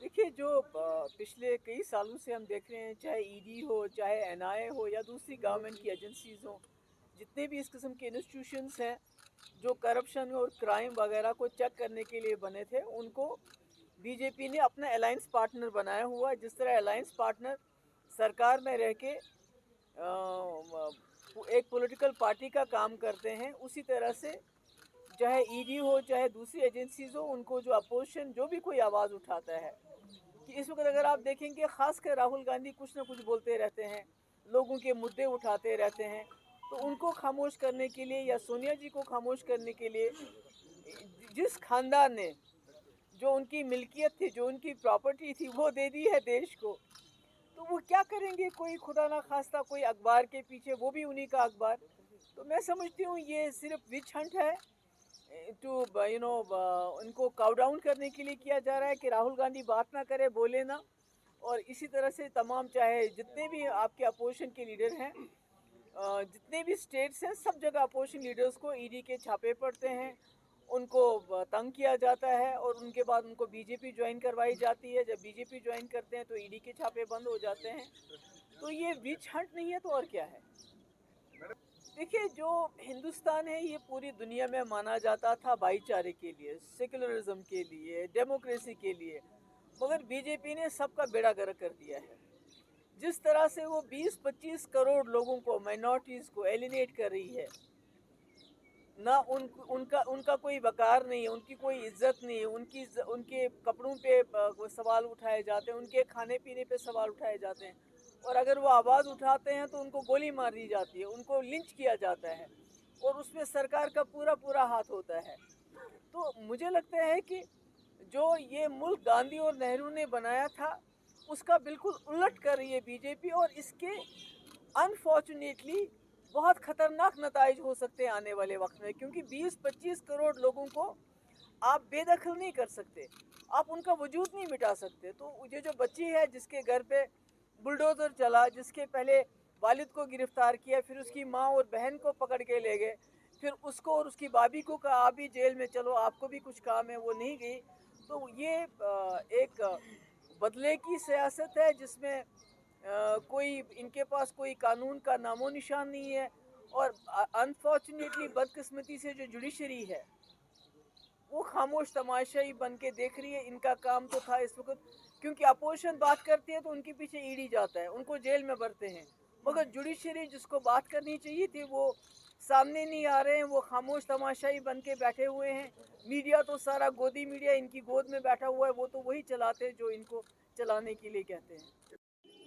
देखिए जो पिछले कई सालों से हम देख रहे हैं, चाहे ईडी हो, चाहे एनआईए हो या दूसरी गवर्नमेंट की एजेंसीज हो, जितने भी इस किस्म के इंस्टीट्यूशंस हैं जो करप्शन और क्राइम वगैरह को चेक करने के लिए बने थे, उनको बीजेपी ने अपना अलायंस पार्टनर बनाया हुआ है। जिस तरह अलायंस पार्टनर सरकार में रह के एक पॉलिटिकल पार्टी का काम करते हैं, उसी तरह से चाहे ईडी हो चाहे दूसरी एजेंसीज हो, उनको जो अपोजिशन जो भी कोई आवाज़ उठाता है, कि इस वक्त अगर आप देखेंगे खासकर राहुल गांधी कुछ ना कुछ बोलते रहते हैं, लोगों के मुद्दे उठाते रहते हैं, तो उनको खामोश करने के लिए या सोनिया जी को खामोश करने के लिए जिस खानदान ने जो उनकी मिल्कियत थी, जो उनकी प्रॉपर्टी थी, वो दे दी है देश को, तो वो क्या करेंगे? कोई खुदा ना खास्ता कोई अखबार के पीछे, वो भी उन्हीं का अखबार। तो मैं समझती हूँ ये सिर्फ विच हंट है टू उनको काउ डाउन करने के लिए किया जा रहा है कि राहुल गांधी बात ना करे, बोले ना। और इसी तरह से तमाम चाहे जितने भी आपके अपोजिशन के लीडर हैं, जितने भी स्टेट्स हैं, सब जगह अपोजिशन लीडर्स को ईडी के छापे पड़ते हैं, उनको तंग किया जाता है और उनके बाद उनको बीजेपी ज्वाइन करवाई जाती है। जब बीजेपी ज्वाइन करते हैं तो ईडी के छापे बंद हो जाते हैं। तो ये विच हंट नहीं है तो और क्या है? देखिए जो हिंदुस्तान है ये पूरी दुनिया में माना जाता था भाईचारे के लिए, सेकुलरिज्म के लिए, डेमोक्रेसी के लिए, मगर बीजेपी ने सबका बेड़ा गर्क कर दिया है। जिस तरह से वो 20-25 करोड़ लोगों को, माइनॉरिटीज़ को एलिनेट कर रही है ना, उनका उनका कोई वकार नहीं है, उनकी कोई इज्जत नहीं है, उनके कपड़ों पे सवाल उठाए जाते हैं, उनके खाने पीने पे सवाल उठाए जाते हैं, और अगर वो आवाज़ उठाते हैं तो उनको गोली मार दी जाती है, उनको लिंच किया जाता है, और उसमें सरकार का पूरा पूरा हाथ होता है। तो मुझे लगता है कि जो ये मुल्क गांधी और नेहरू ने बनाया था, उसका बिल्कुल उलट कर रही है बीजेपी, और इसके अनफॉर्चुनेटली बहुत ख़तरनाक नताइज हो सकते हैं आने वाले वक्त में, क्योंकि 20-25 करोड़ लोगों को आप बेदखल नहीं कर सकते, आप उनका वजूद नहीं मिटा सकते। तो ये जो बच्ची है जिसके घर पे बुलडोज़र चला, जिसके पहले वालिद को गिरफ्तार किया, फिर उसकी माँ और बहन को पकड़ के ले गए, फिर उसको और उसकी भाभी को कहा आप भी जेल में चलो, आपको भी कुछ काम है, वो नहीं गई। तो ये एक बदले की सियासत है जिसमें कोई इनके पास कोई कानून का नामो निशान नहीं है। और अनफॉर्चुनेटली बदकिस्मती से जो जुडिशरी है वो खामोश तमाशाई बन के देख रही है। इनका काम तो था इस वक्त, क्योंकि अपोजिशन बात करती है तो उनके पीछे ईडी जाता है, उनको जेल में भरते हैं, मगर जुडिशरी जिसको बात करनी चाहिए थी वो सामने नहीं आ रहे हैं, वो खामोश तमाशाई बन के बैठे हुए हैं। मीडिया तो सारा गोदी मीडिया इनकी गोद में बैठा हुआ है, वो तो वही चलाते हैं जो इनको चलाने के लिए कहते हैं।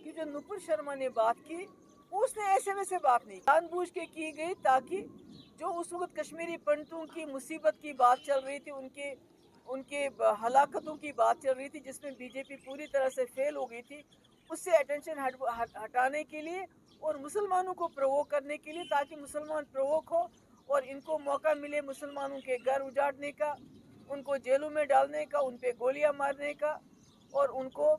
कि जो नुपुर शर्मा ने बात की, उसने ऐसे वैसे बात नहीं जानबूझ के की गई, ताकि जो उस वक्त कश्मीरी पंडितों की मुसीबत की बात चल रही थी, उनके उनके हलाकतों की बात चल रही थी, जिसमें बीजेपी पूरी तरह से फेल हो गई थी, उससे अटेंशन हटाने के लिए और मुसलमानों को प्रोवोक करने के लिए, ताकि मुसलमान प्रोवोक हो और इनको मौका मिले मुसलमानों के घर उजाड़ने का, उनको जेलों में डालने का, उन पर गोलियां मारने का, और उनको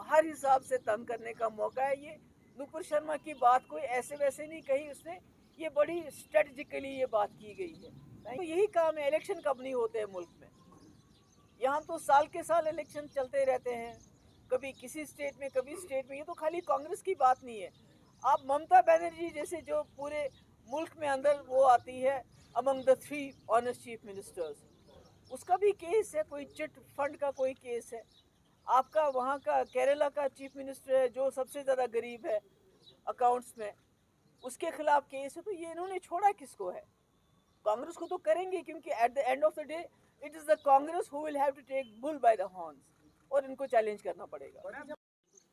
हर हिसाब से तंग करने का मौका है। ये नुपुर शर्मा की बात कोई ऐसे वैसे नहीं कही उसने, ये बड़ी स्ट्रेटजिकली ये बात की गई है। तो यही काम है, इलेक्शन कब नहीं होते हैं मुल्क में? यहाँ तो साल के साल इलेक्शन चलते रहते हैं, कभी किसी स्टेट में कभी स्टेट में। ये तो खाली कांग्रेस की बात नहीं है, आप ममता बनर्जी जैसे जो पूरे मुल्क में अंदर वो आती है among the 3 honest chief ministers, उसका भी केस है, कोई चिट फंड का कोई केस है। आपका वहाँ का केरला का चीफ मिनिस्टर है जो सबसे ज़्यादा गरीब है अकाउंट्स में, उसके खिलाफ केस है। तो ये इन्होंने छोड़ा किसको है? कांग्रेस को तो करेंगे, क्योंकि at the end of the day it is the Congress who will have to take bull by the horns, और इनको चैलेंज करना पड़ेगा।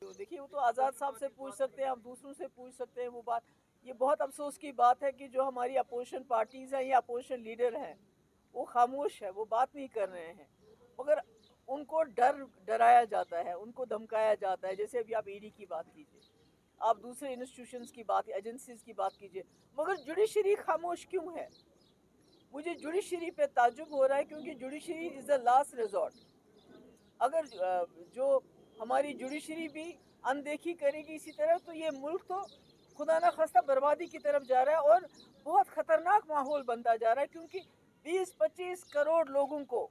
तो देखिए वो तो आज़ाद साहब से पूछ सकते हैं, आप दूसरों से पूछ सकते हैं वो बात। ये बहुत अफसोस की बात है कि जो हमारी अपोजिशन पार्टीज़ हैं या अपोजिशन लीडर हैं वो खामोश है, वो बात नहीं कर रहे हैं, मगर उनको डराया जाता है, उनको धमकाया जाता है। जैसे अभी आप ईडी की बात कीजिए, आप दूसरे इंस्टीट्यूशंस की बात, एजेंसीज की बात कीजिए, मगर जुडिशरी खामोश क्यों है? मुझे जुडिशरी पे ताज्जुब हो रहा है, क्योंकि judiciary is the last resort. अगर जो हमारी जुडिशरी भी अनदेखी करेगी इसी तरह, तो ये मुल्क तो खुदा ना खास्ता बर्बादी की तरफ जा रहा है, और बहुत ख़तरनाक माहौल बनता जा रहा है, क्योंकि 20-25 करोड़ लोगों को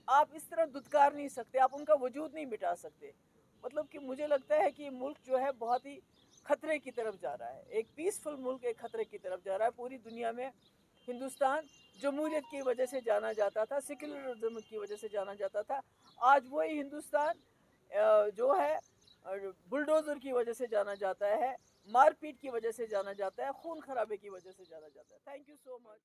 आप इस तरह दुत्कार नहीं सकते, आप उनका वजूद नहीं मिटा सकते। मतलब कि मुझे लगता है कि मुल्क जो है बहुत ही खतरे की तरफ जा रहा है, एक पीसफुल मुल्क एक खतरे की तरफ जा रहा है। पूरी दुनिया में हिंदुस्तान जमहूरियत की वजह से जाना जाता था, सेक्युलरिज्म की वजह से जाना जाता था, आज वही हिंदुस्तान जो है बुलडोज़र की वजह से जाना जाता है, मारपीट की वजह से जाना जाता है, खून खराबे की वजह से जाना जाता है। Thank you so much.